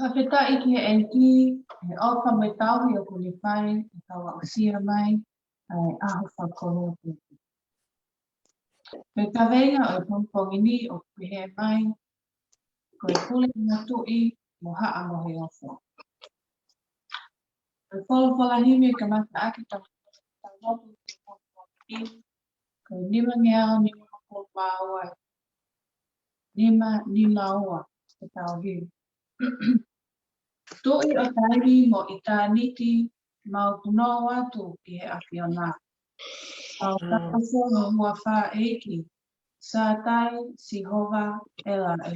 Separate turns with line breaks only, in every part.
Fakafetaʻi ki eki, oka mai tauhi o kuni whai, tawa o sia mai, ai aho whakoroa puku. Me Kaveinga o Pongipongi ni o pihe mai, koe Puleʻanga Tuʻi mo Haʻa Moheofo. Koe wholawhalahimi ka mata aki Lotu koe nima ngeao nima makopaua, nima ni laua te tauhi. Tuʻi o tairi mo i tāniti mau punoa watu ki he ʻAfifio nā. Au kakafo no hua wha eiki, sa tai si hova ela e.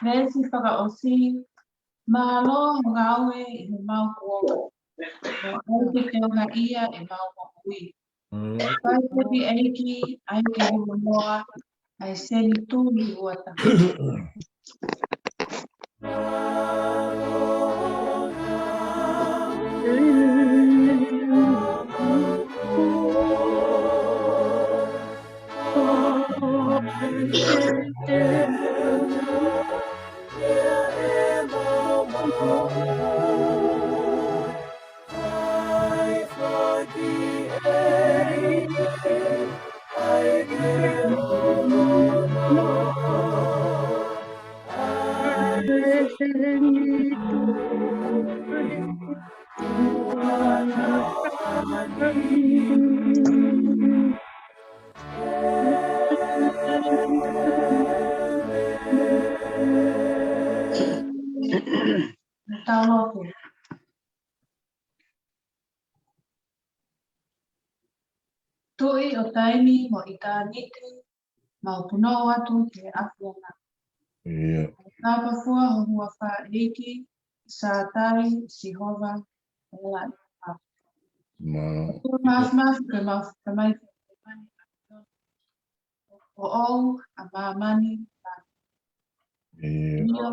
Nesi faka-ʻosi, mahalo ngāwe I he mau kuoa. Mo aike te ona ia e mau mohui. Pai tepi eiki, aike hulu moa, ai seni tūli uata. Taulotu. Tuʻi o taimi mo i tāniti mau punoa atu te ʻafiona. Tāpafua ho hua whaeiki, sātai, sihova, ela i pāpua. Maaf ke mau tamaiki o ou a mamani a io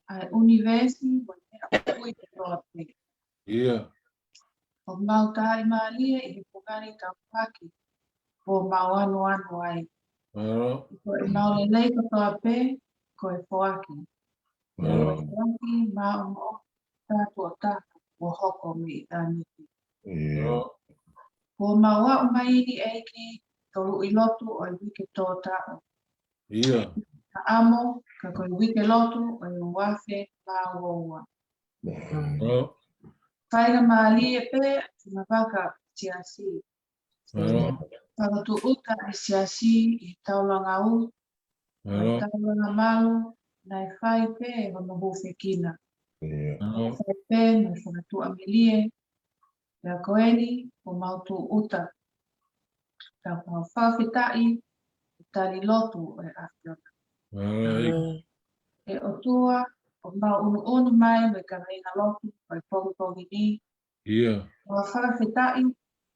a universi mo te a Uikelotu. O mau tai malia i pukari taupaki o mau anu ai. Ko e mau lelei katoa pe ko e foaki. Ko e foaki mau mo tātu o tātu o hoko me i tāniti. Ko mau a o maini eiki tolu i lotu o i Uikelotu. Amo ka ko i Uikelotu o i wafe mau oua. Whaira maali e pe tina waka siasi. Whakatuuta i siasi i taulanga u, i taulanga malu, na e whai pe e hono hufe kina. Whai pe me whakatua milie, e a koeni o mautu uta. Ka Fakafetaʻi, i tali lotu e ʻAfifio. E o tua, o mau unu mai me Kaveinga lotu, o i Pongipongi ni. O Fakafetaʻi,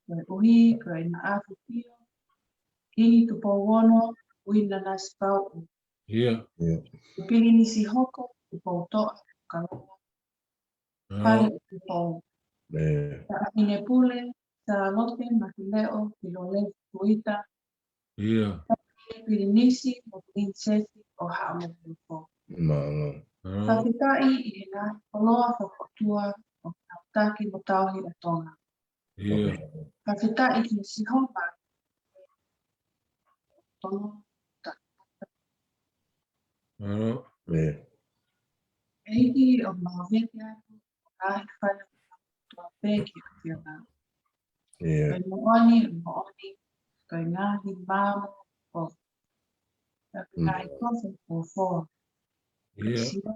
o i ʻuhi, o i ʻAfifio. Kingi Tupou Kuini Nanasipauʻu. Pilinisi Hoko, Tupoutoʻa, koloa. Fale Taʻahine Pule, Salote Mafileʻo Pilolevu Tuita. Pilinisi Hoko o Haʻa Moheofo. Fakafetaʻi i ʻEna, koloa faka-ʻOtua o taki mo tauhi o Tonga. Fakafetaʻi ki sihoma Tonga. Eiki o mawete atu, ngaahi whana tua peki o tiona. Kai mooni, kai ngaahi mau o ngaahi kofi o foa. Kai sio,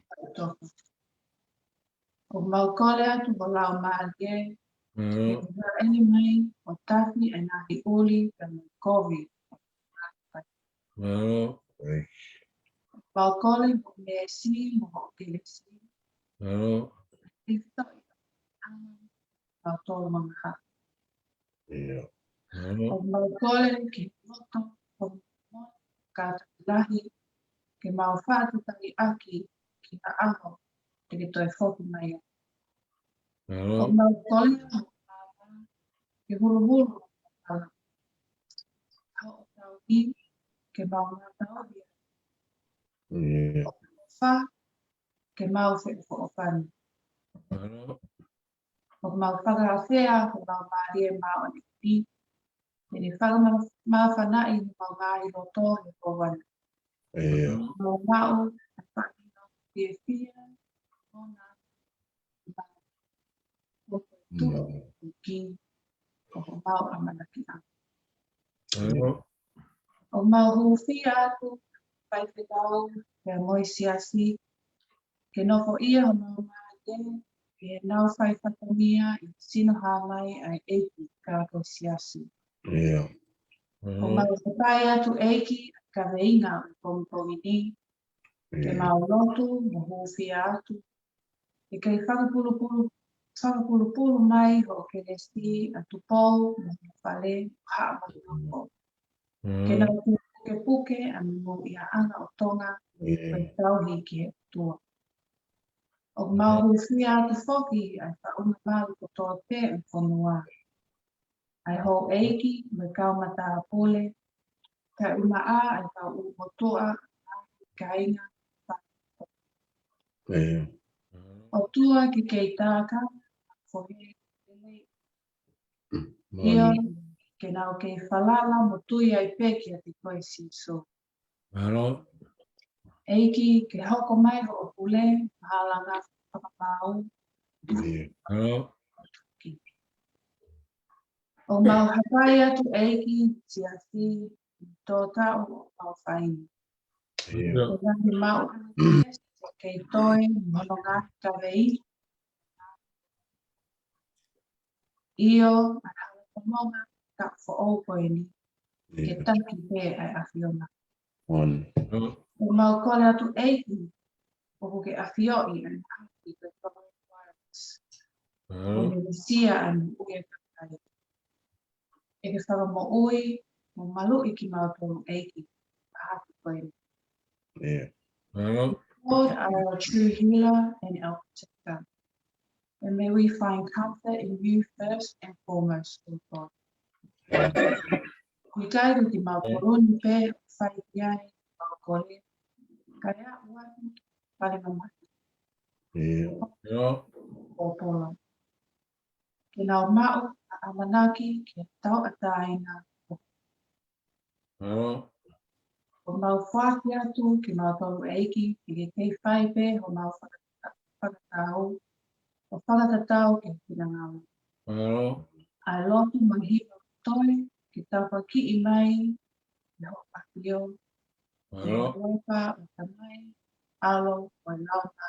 kai toko. O maukole atu o lau maalie, e ua eni mai o taki e ngaahi uli ka koeʻuhi. Maukole mo mesi mo o pilisi. ʻAfifio au tolu mga. O maukole ki Lotu o kātakilahi ke mau whātutangi aki ki na aho te ke toi whoki mai. O maukole ke huru hau o tauhi ke mau ngā tauhi. O wha ke mau wheʻo o whani. O mau whakawhea ko mau marie mau o ni. E ni whakamawhanaʻi ni mau ngāhi roto he kowana. Mau mau a whakino e whia o nā o tuʻi ki o mau a manaki a. O mau huwhia atu whaifetau ke moi siasi ke nofo ia o mau maate ke ʻenau whaifatamia i sino hāmai ai eiki kako siasi. O mau whapai atu eiki Kaveinga o Pongipongi ni, ke mau Lotu mo huwhia atu, e kei whakapulupulu mai ho ke lesi a Tupou mo Fale Haʻa Moheofo. Ke nau puke a mo i ʻAanga o Tonga o tauhi ki ʻEtua. O mau huwhia atu whoki ai whaunga malu ko toa pe o whanua. Ai ho eiki me kaumata Pule, ka umaa ai ka umotoa Kaveinga. O tua ki kei tāka, fohe ia ke nau kei whalala mo tui ai peki a te koe siso. Eiki ke hoko mai ho o Pule, mahalanga whakapau. O mau hapai atu eiki siasi tō tau o mau whaini. O nani mau kei toi, mono ngāhi Kaveinga. Io, anaha pamonga, ka fo'o koeni, ke taki pe ai ʻAfiona. O mau kole atu eiki, o ke ʻafioi ai ngaahi ke whakawarats. O ni sia anu Uikelotu. E ke whakamo ui, mo malu I ki mau tolu eiki, a hapi koeni. Lord, our true healer and our protector. And may we find comfort in you first and foremost, O God. We guide with the Mauporoni Pe, Faiai, Maukole, Kaya Watu, Palimamaki, O Pola. Kinau Mau, Amanaki, Kitau Ataina, O Mau Whakiatu, Kinau Tolu Eiki, Ki Kei Whaipe, O Mau Whakatau, O Whakatatau, Ki Pilinanga. Ai Lotu Mahiwa Toi, ki tapa ki I mai, na o ʻAfifio, ki lopa o tamai, alo o launa.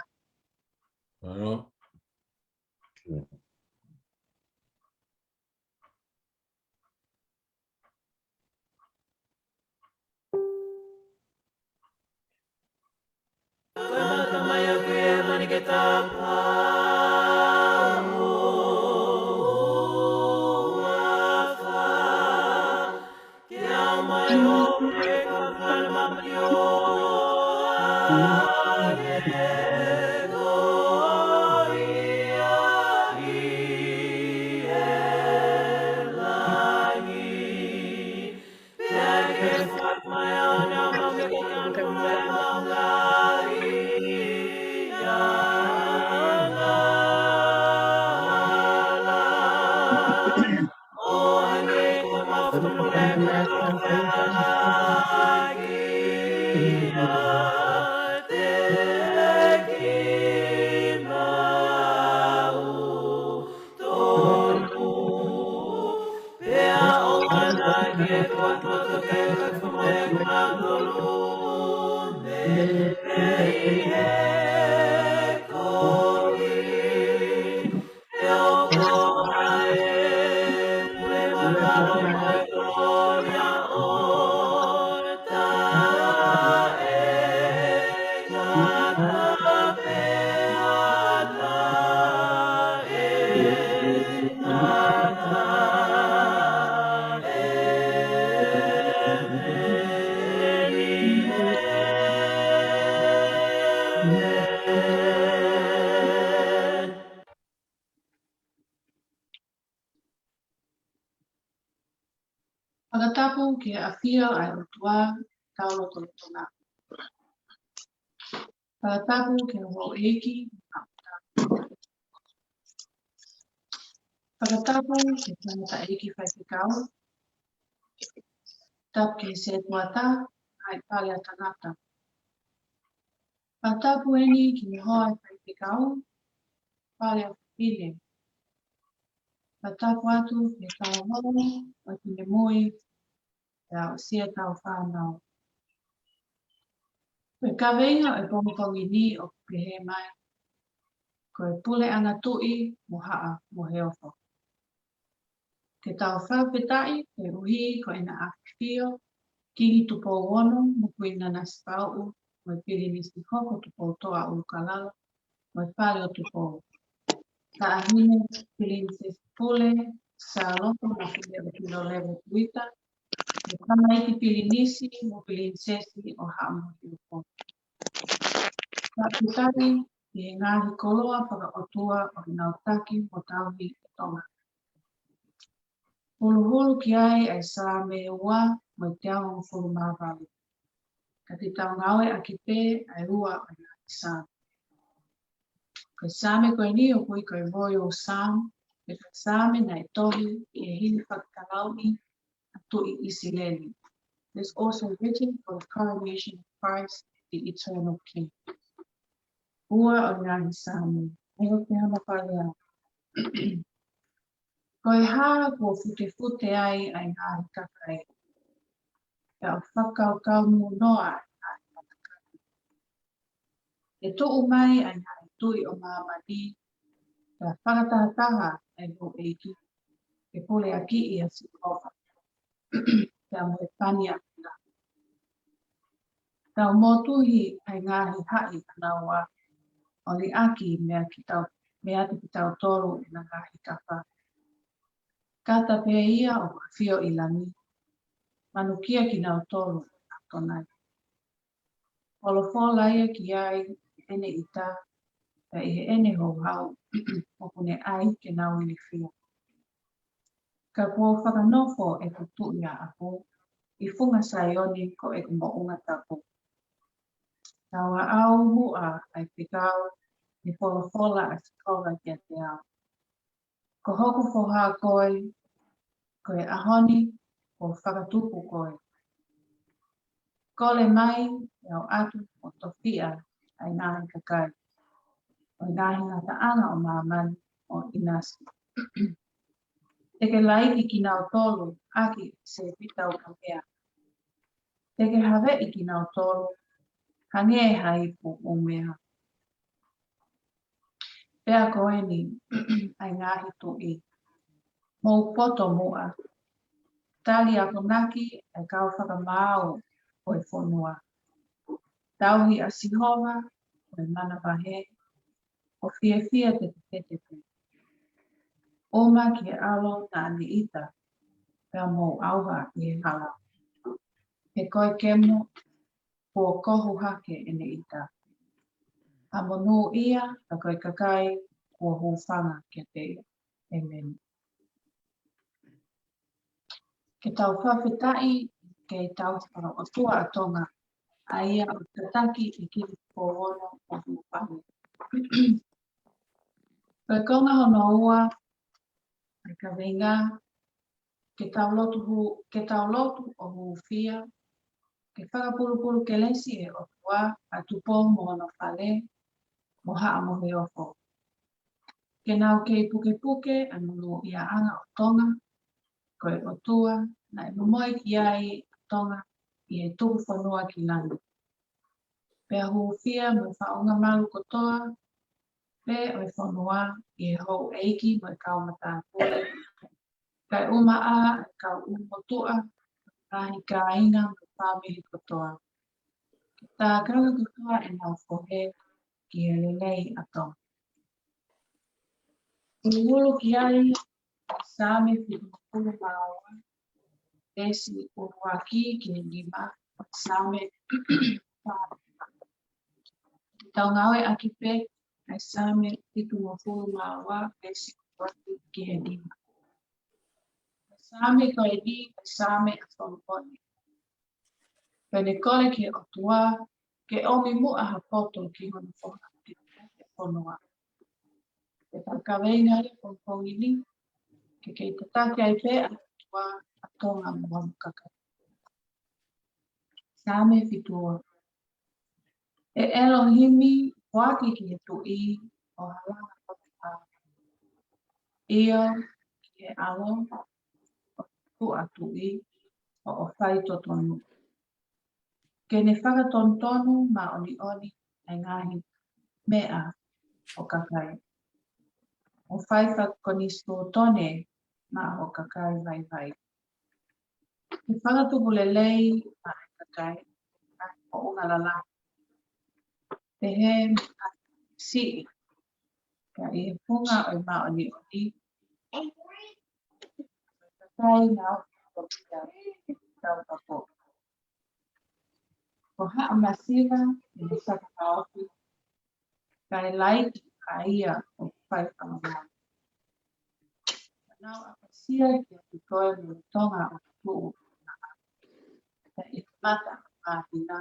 Pagatapu ki ʻAfifio ai ʻotua, tau loto Tonga. Pagatapu ki ho eiki, pagatapu ki tangata eiki whaipikau, tap ki se tuata, ai pale a tangata. Pagatapu eni ki hoa whaipikau, pale a whipile. Pagatapu atu ki tau holo, o tine mui, o sia tau whanau. Koe Kaveinga o Pongipongi ni o Pihe mai, koe Puleʻanga Tuʻi mo Haʻa Moheofo. Ke tau Fakafetaʻi, ke uhi ko ʻena ʻAfifio, Kingi Tupou VI mo Kuini Nanasipauʻu, mo Pilinisi Hoko Tupoutoʻa ʻUlukalala, mo Fale Tupou. Taʻahine Pilinisesi Pule, Salote Mafileʻo Pilolevu Tuita, mo tamaiki Pilinisi mo Pilinisesi o Haʻa Moheofo. Fakafetaʻi ki ngaahi koloa faka-ʻOtua o ʻenau taki mo tauhi Tonga. Hulu ki ai Saame ua mo te ao fulu mawali. Ka te tau ngawe a ki pē ai ua o ngāhi Saame. Koe Saame koe ni o kui koe Royal Saame, me ka Saame na tohi I hini whakalauni a tuʻi isi leli. There's also written for the coronation of Christ, the eternal King. Ua o ngāhi Saame, e o te hana wharea. Koe hā ko fute ai ngāhi kakai. E o whakaukau mu noa ai ngāhi kakai. E tuʻu mai ai ngāhi tuʻi o mamani, ka whakatahataha ai ho eiki, ke pule a ki i a sikova, ka moe pani a kina. Tau motuhi ai ngāhi haʻi anaua, o li aki mea te ki tau toru i na ngāhi kapa. Kata pea ia o ʻAfifio i lani, manukia ki nau toru a tonai. Olofo laia ki ai ene ita, ka i he ene ho hau, o kune ai ke nau ini fia. Ka kua whakanofo e ku tuʻi a apu, i funga saioni ko e ku moʻunga tapu. Taua au hua ai pekau, ni folafola a sikova ki a te au. Ko hoku foha koe, koe ahoni, ko whakatupu koe. Kole mai, e au atu o tofia ai ngāhi kakai. O ngāhi ngata anga o mamani o inasi. Teke laiki ki nau tolu, aki se pitau kapea. Teke hawe i ki nau tolu, hange e haipu o mea. Pea koe ni, ai ngāhi tuʻi. Mou poto mua. Tali a konaki e kau whakamau o e whonua. Tauhi a sihova o e mana wahe, o fia te tetepe. Oma ki e alo na ani ita, pea mou auha i e hala. He koe kemo, kua kohu hake ene ita. A monu ia, a koe kakai, kua hūwhanga kia te Amen. Ke tau Fakafetaʻi, ke tau faka-ʻOtua a Tonga, a ia o te taki i Kingi Tupou o Fale. Koe konga hono ua, ai Kaveinga, ke tau lotu o huwhia, ke whakapulupulu ke lesi e o tua a Tupou mohono Fale, mo Haʻa Moheofo. Ke nau kei puke a munu ia anga o Tonga, koeʻutua, na e momoe ki ai a Tonga i e tuku whanua ki lani. Pea huwhia mo whaonga malu kotoa, pe o e whanua i e hou eiki mo e kaumata pule. Kai umaa e kau umotua, rahi kāinga mo whāmihi kotoa. Tā kanga kotoa e nau whohe ki e lelei a Tonga. Ulu ki ai, Saame whipulu maua, esi uruaki ki e lima, Saame tau ngawe aki pe, ai Saame whipulu maua, esi uruaki ki e lima. Saame ko e li, Saame a Pongipongi. Pene kole ki o tua, ke omi mua hapoto ki hono whona ki te whonua. Te Kaveinga le Pongipongi ni, ke kei tatake ai pe a tua a Tonga mua mukaka. Saame fitua. E Elohimi waki ki e tuʻi o halanga papa. Ia ki e alo o tua tuʻi o whai totonu. Ke ne whakatontonu ma oni ai ngāhi mea o kakai. O whai whakonisto tone ma o kakai vai. Ke whakatupu lelei ma ai kakai o ʻUlukalala. Te he si ka i he punga o ma oni kakai na o tau papo. Ko haʻa masiva i le whakakaopi, kai laiki a ia o whai whanau. Nau a pasia ki a ki koe mo Tonga o tuʻu. Ka i mata a hina.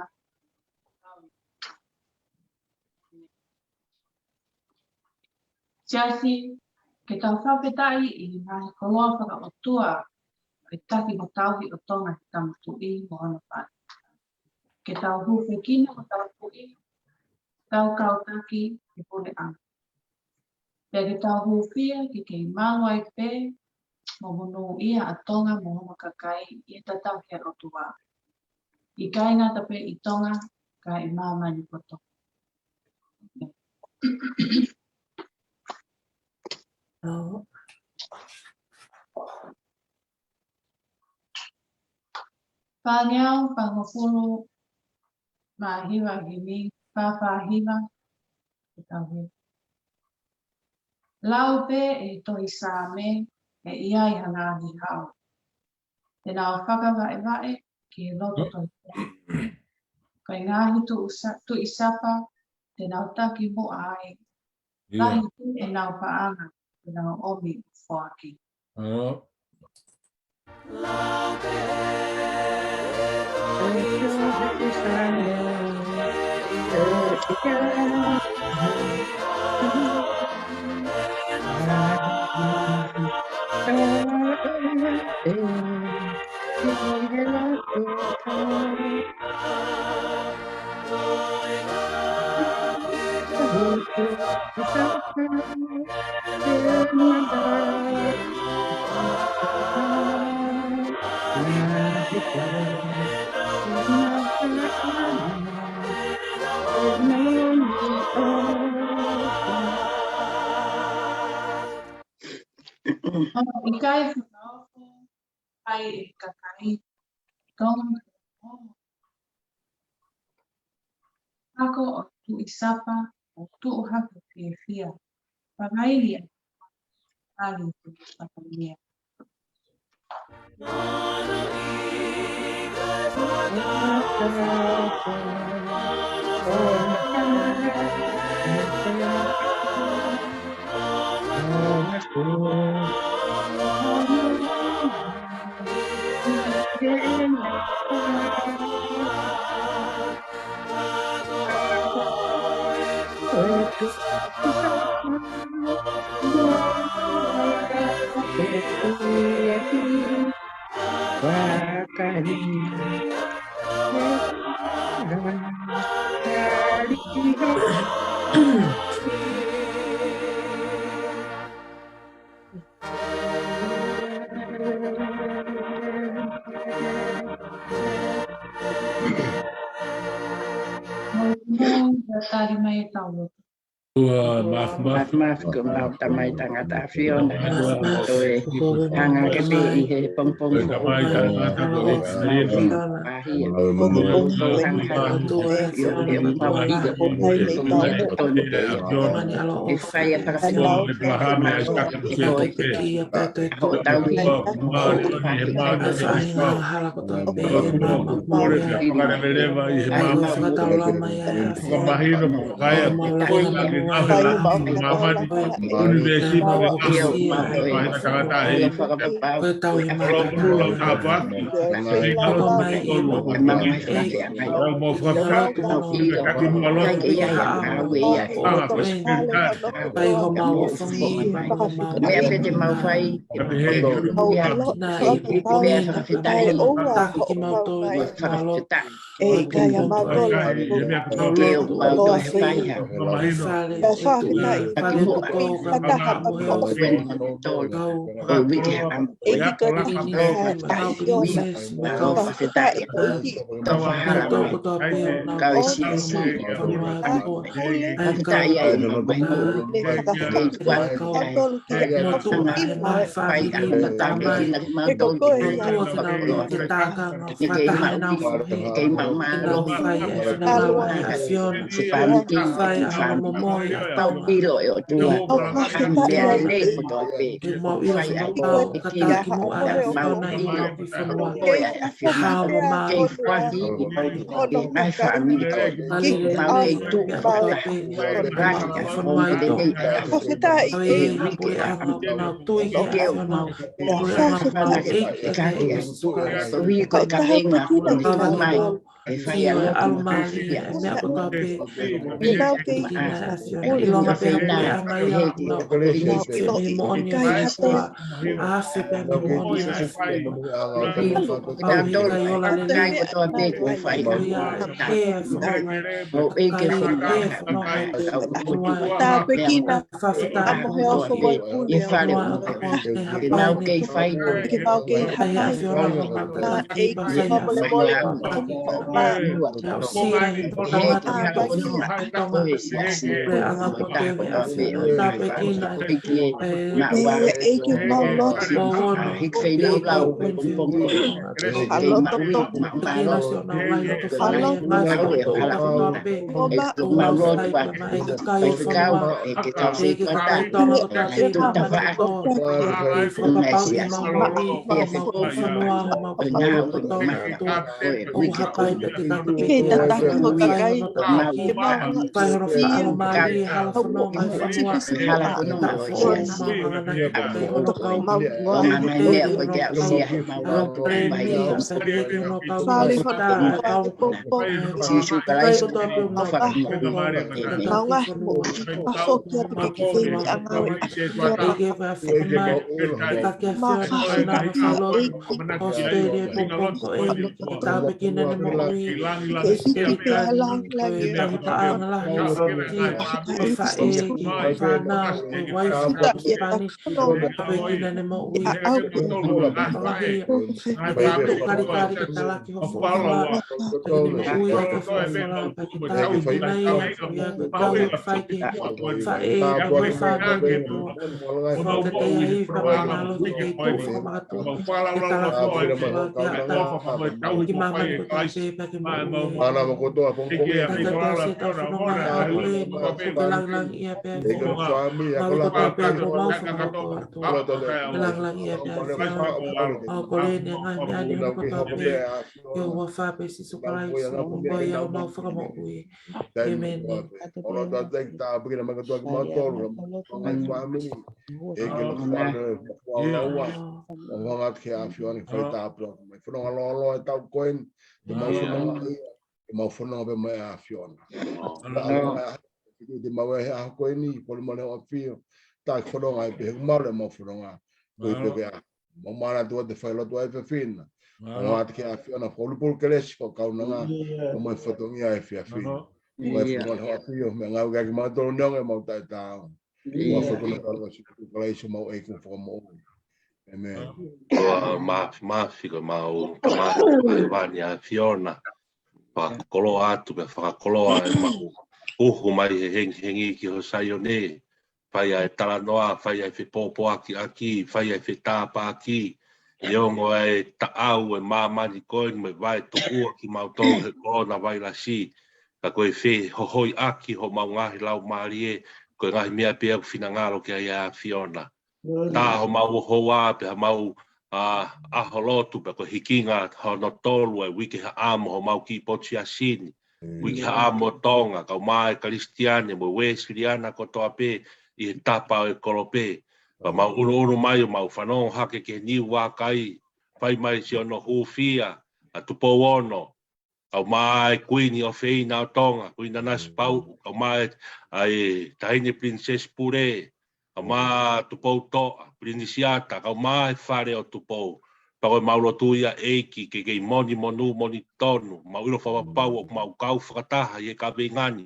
Siasi, ke tau Fakafetaʻi i ngāhi koloa faka-ʻOtua i taki mo tauhi o Tonga ki tama tuʻi mo hono whai. Ke tau huwhekina o tau tuʻi, tau kau taki ki Puleʻanga. Pea ke tau huwhia ki kei malo ai pe, mo munu ia a Tonga mo hono kakai i e tatau ke o tua. I kai ngata pe i Tonga, ka i mamani koto. Pangau, pangofulu, mahiwa hini, papahiwa, tauhi. Laupe e tohi Saame e ia I ngaahi hao. ʻEna fakafetaʻi ki Lotu tohi. Kai ngaahi tuʻi sapa, ʻenau taki moʻai. Lahi ʻenau paʻanga, ʻenau omi foaki. Ikai whakaofo, ai e kakai, Tonga, ako o tuʻi sapa, o tuʻu hapu ke fia, whakailia, ali tuʻi sapa mea.
Mafua tamai tangata ʻAfifio na toe hanga ke pe I he pongpong fo ahia to hanga ʻAfifio e mau I le fongia to tonu ke ia e whai a whakawhenua e koe ho tauhi o whaki Haʻa Moheofo wai pule Fale ʻenau kei whai na e mamole
Mafika mau vani a Fiona pa koloa atu pe whakakoloa e mau uhu mai he hengihengi ki ho saione whaia e talanoa, whaia e whipopo aki, whaia e whitāpa aki e ongo e taau e mamani koe me vai tukua ki mautau he korona vairasi ka koe whi hohoi aki ho mau ngahi lau marie koe ngahi mea pia whinangaro ki a Fiona tā ho mau hoa pe mau aho Lotu pe ko hikinga ho no tolu e wiki amo ho mau ki pochi asini wiki amo Tonga ka mai Kristiane mo Wesleyana ko to ape I tapa e kolope pa mau uru mai mau whanong hake ke ni wakai pai mai si ono hufia a Tupou ono ka mai Kuini o Feina o Tonga Kuini Nanasipauʻu ka mai ai Taʻahine Pilinisesi Pule ma Tupoutoʻa Pilinisi Hoko ka mai Fale o Tupou pa ko mau Lotu ia eiki ke moni monu moni tonu mau ilo fa pau mau kau fakataha ye Kaveinga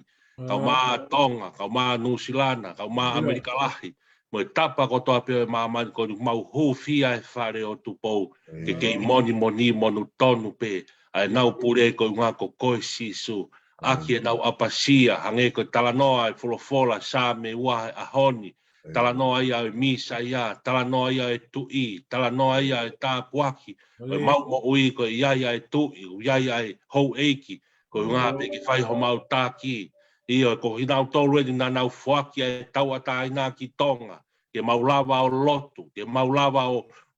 ka ma Tonga ka ma Nusilana ka ma Amerika lahi mo tapa ko to ape mama ko mau hufia e Fale o Tupou ke moni moni monu tonu pe ai nau pure ko nga ko sisu aki nau apasia hange ko talanoa e folofola Saame wa ahoni talanoa ia e misa ia talanoa ia e Tuʻi talanoa ia e tapuaki o mau mo ui ko ia e Tuʻi ia e hou eiki ko nga pe ki fai ho mau taki ia ko hinau tolu ni nanau fuaki e tau ataina ki Tonga ke mau lava o Lotu ke mau lava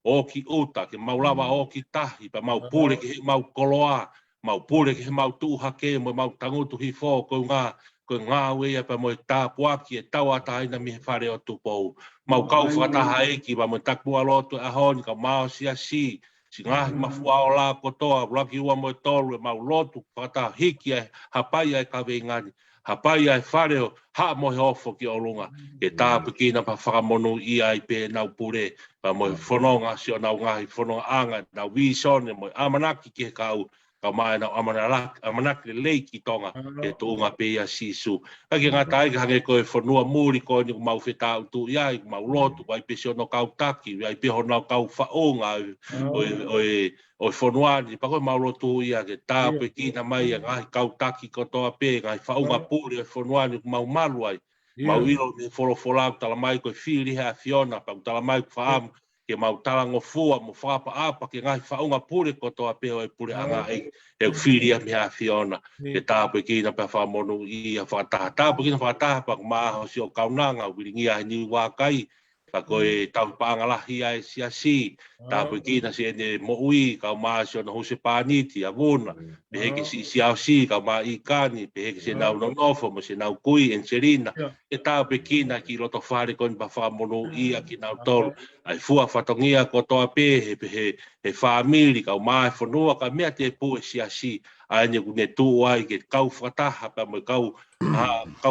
o ki uta ke mau lava o ki tahi pa mau pule ke mau koloa mau pule ke mau tu hake mo mau tangutu hi fo ko nga we pa mo tapuaki e tau ataina mi Fale o Tupou mau kau whataha eki pa mo takua Lotu a honi ka mau siasi ngaahi Mafua Ola kotoa laki ua mo tolu mau Lotu whataha hiki e hapai e Kaveinga hapai ai Fale o Haʻa Moheofo ki olunga e tāpikina pa whakamonu ia I pe nau pure pa mo whanonga si o nau ngahi whanonga anga nau wisone mo amanaki ki he kau ka mai na amanak le leiki tonga e tunga pe ia sisu ka ki ngata ai hange ko e fonua muri ko ni mau feta tu ia i mau lotu ai pe no kau taki ai pe hona kau faonga o fonua ni pa ko mau lotu ia ke ta pe ki na mai ngai kau taki ko to pe ngai faonga puri e fonua ni mau malu ai mau ilo ni folo tala mai ko fili ha fiona pa tala mai faam ke mau tala ngofua mo fapa apa ke ngai faunga pure ko to apeo e Puleʻanga e filia me a fiona ke tape ki na pa fa monu i a fa ta ki na fa ta pa ma ho si o kaunanga wiringia ni wa kai pa ko e tau panga la hi ai siasi tape ki na se ne mo ui ka ma so no se paniti a vona pe ke si ka ma i kani pe ke se na no nofo mo se na kui en serina e tape ki na ki loto fare kon pa fa monu i a ki na tol ai fua fatongia ko toa pe he family ka mai fonua ka mea te pu siasi ai ne kune tu ai ke kau fataha pa mo kau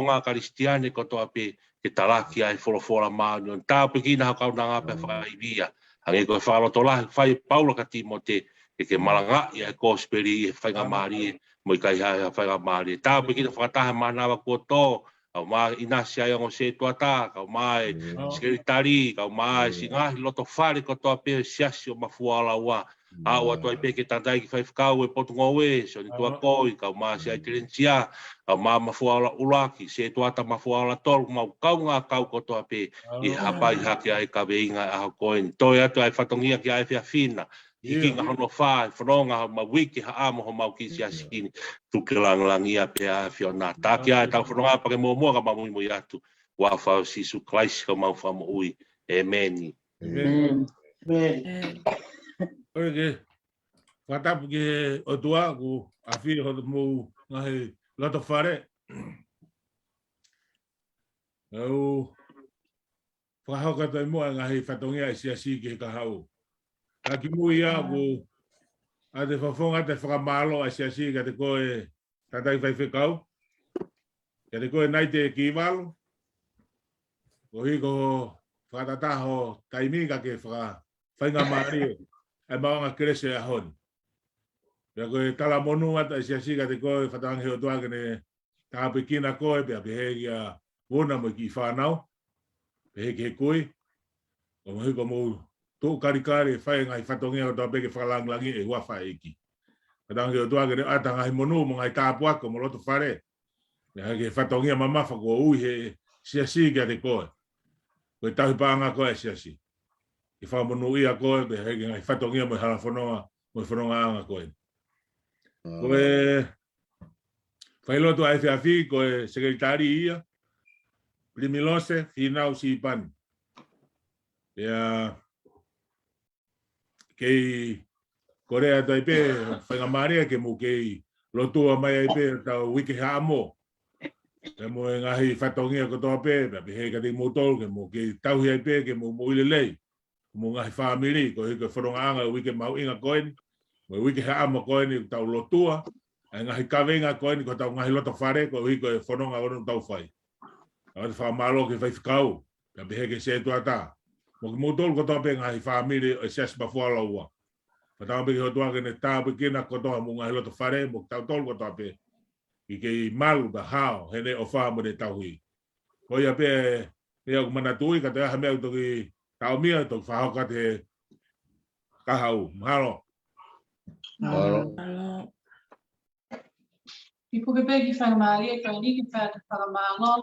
nga kristiane ko toa pe ke talaki ai fora ma no ta pe ki na ka na pa fa ibia hange ko fa lo tola fai paulo ka timote ke malanga ia ko speri e fa mari mo kai ha fa mari ta pe ki na fataha mana ko to au mai inasia yo se tuata au mai sekretari au mai singa loto fare ko to pe Siasi Mafua Ola wa au to pe ke tandai ki fai kau e potungo we so ni to ko i au mai se tirencia au mai Mafua Ola ulaki se tuata Mafua Ola tol mau kau nga kau ko to pe i hapai haki ai Kaveinga a ko en to ya to ai fatongia ki ai fina iki nga hono fa fronga ma wiki ha amo ho mau ki siasi tu ke langia pe a fiona taki ai tau fronga pa ke mo ka ma mo atu wa fa si su Christ ka mau fa mo ui amen
Oke fatap ke otua ku ʻAfifio ho mo ngahi loto fare au whakahoka toi mua ngahi whatongia i siasi ke ka hau. Ka ki mui ia ku a te whawhonga te whakamalo a siasi ka te koe tatai whaiwhekau. Ka te koe Melenaite Kivalu. Ko hiko whakatataho taimika ke whainga maari e maanga krese a hon. Ka koe tala monu ata i siasi ka te koe whatangi o tua kene tāpe kina koe pe a pehegi a wona mo ki whanau. Pehegi he koe. Ko hiko mo tō karikari whai ngai whatongia o tō peke whakalanglangi e hua whai eki. Katangi o tō kene ata ngai monu mo ngai tāpuako mo loto whare. Ke whatongia mamafa ko ui he siasi kia te koe. Koe tahi pāanga koe siasi. Ki whamonu ia koe, pe heke ngai whatongia mo hala whanonga, mo whanonga anga koe. Koe whailotu ai whiawhi, koe sekretari ia, Pilinisi Hoko si pan. Pea kei Korea taipe, whainga maria ke mo kei Lotu mai ai pe tau wiki Haʻa Moheofo. Ke mo ngahi whatongia ko toa pe, pe hei ka te motol, ke mo ke tauhi ai pe, ke mo ilelei. Mo ngahi whamiri, ko hei ka whanonga anga wiki mau inga koen, mo wiki Haʻa Moheofo koen, tau Lotua, ai ngahi Kaveinga koen, ko tau ngahi loto whare, ko hei ka whanonga wanu tau whai. Ai te whamalo ke whaiwhikau, pe hei ke se tuata. Mo ke motol ko toa pe ngahi whamiri, o Siasi Mafua Ola ua. Patau pe ke hotua ke ne tāpe kina ko toa mo ngahi loto whare, mo tau tol ko toa pe. I ke malu ba hao hene o wha mo de tauhi. Ko ia pe ia kumana tui ka te aha mea utoki tau mia to whahoka te kahau. Mahalo.
I puke pe ki whangamaria, ka ni ki whakamalo,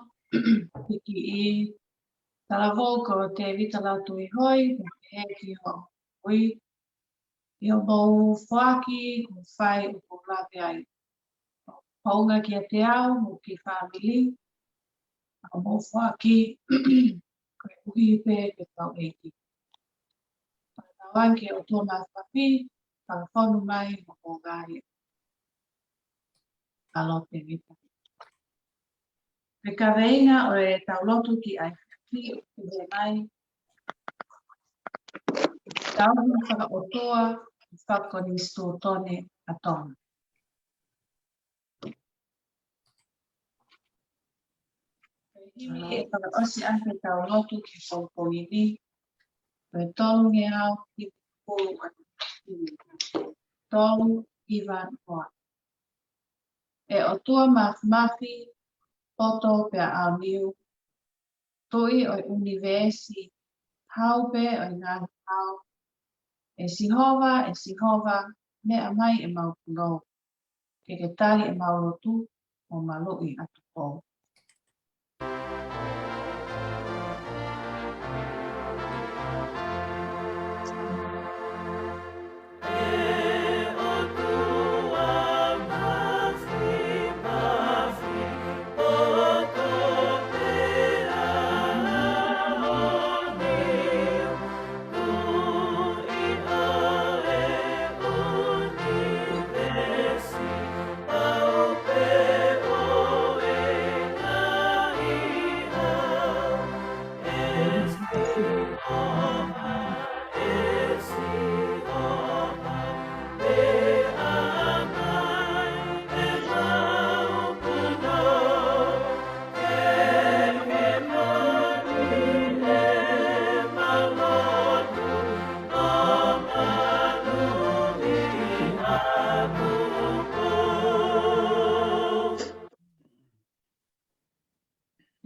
ki I talavo ko te vita latu I hoi, he ki ho ui. I o mau whaki, ko whai o ko lape ai. Paunga ki a te au, mo ki whamili. A mo whaki, koeʻuhi pe ke tau eiki. Panawan ke o tō mawhaki, whakawhonu mai mo ko ngaahi. Salote Mafileʻo. Pe Kaveinga o e tau lotu ki ai whiaki o ke mai. Tauhi faka-ʻOtua, Pilinisi Hoko a Tonga. E whakaosi ake tau lotu ki Pongipongi ni. E tolu nge au ki Tupoutoʻa. Tolu iwa hoa. E o tua mafi poto pe au niu. Tuʻi o universi haupe o ngaahi hau. E sihova mea mai e mau puno. Ke tali e mau lotu o maluʻi atu pou.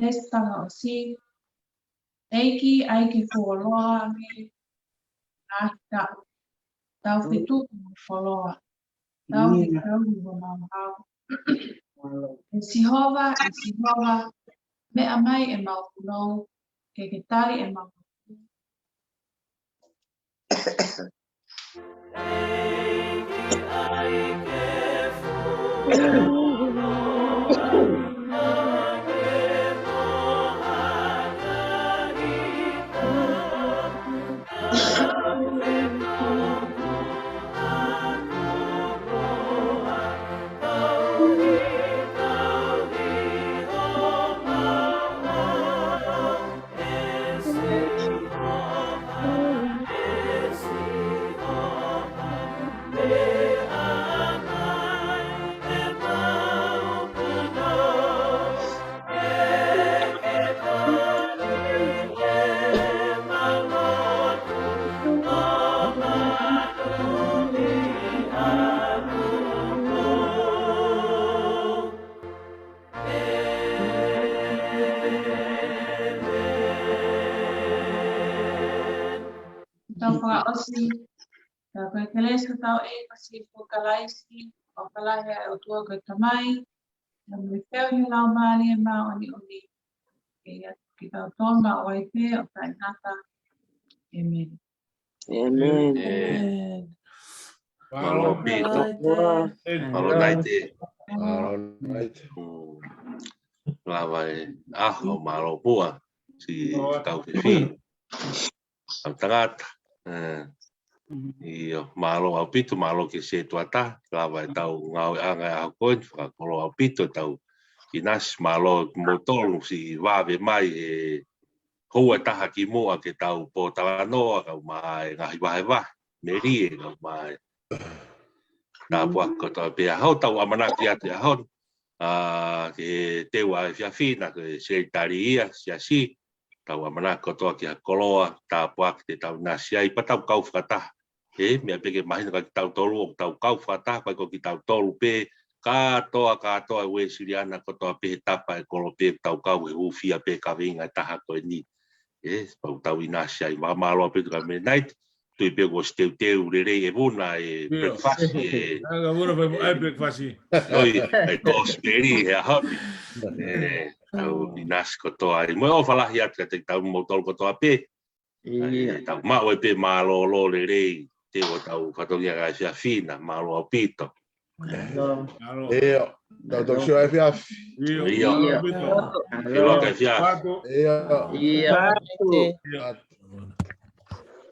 Nestanga o si, eiki aiki fuoloa me ngaahi taʻu. Tauhi tupu fuoloa. Tauhi tauhi o mau hau. E sihova, mea mai e mau punou, ke tali e mau punou. Tau whakaosi, tau koe kelesa tau e pasi whakalaisi, o whalaia e o tua koe tamai, na mui whiau ni lau maari e mao ani oni, ki tau Tonga o aipe o tai ngata, amen.
Amen.
Malo pito, malo naite. Lava e aho malo pua, si tau whiwhi. Am tangata. Io malo au pito malo ke se tuata lava e tau ngau anga a koin whakakolo au pito tau ki nas malo motolu si wave mai e hua taha ki mua ke tau po tawanoa kau mai ngahi wahewa meri e kau mai nā pua koto pe a hau tau amanaki atu a hon ke tewa e whiawhina ke se tari ia siasi tau amanaki koto ki a koloa tā pua ke tau nasiai patau kau whakataha e mea peke mahina ka ki tau tolu o tau kau whataha pai ko ki tau tolu pe katoa we siriana kotoa pe tapa e kolo pe tau kau e ufia pe Kaveinga taha koe ni e pau tau inasia i mamalo pe ka Melenaite tui pe ko steu rere e vuna e breakfast e
Aga vura pe ai breakfast.
oi e gospeli e happy e tau inas kotoa i mo falahi atu te tau motol kotoa pe tau mau e pe malo lo rere te o tau whatongia ka sia fina malo au pito
Tau shio e fia.
Io che fia.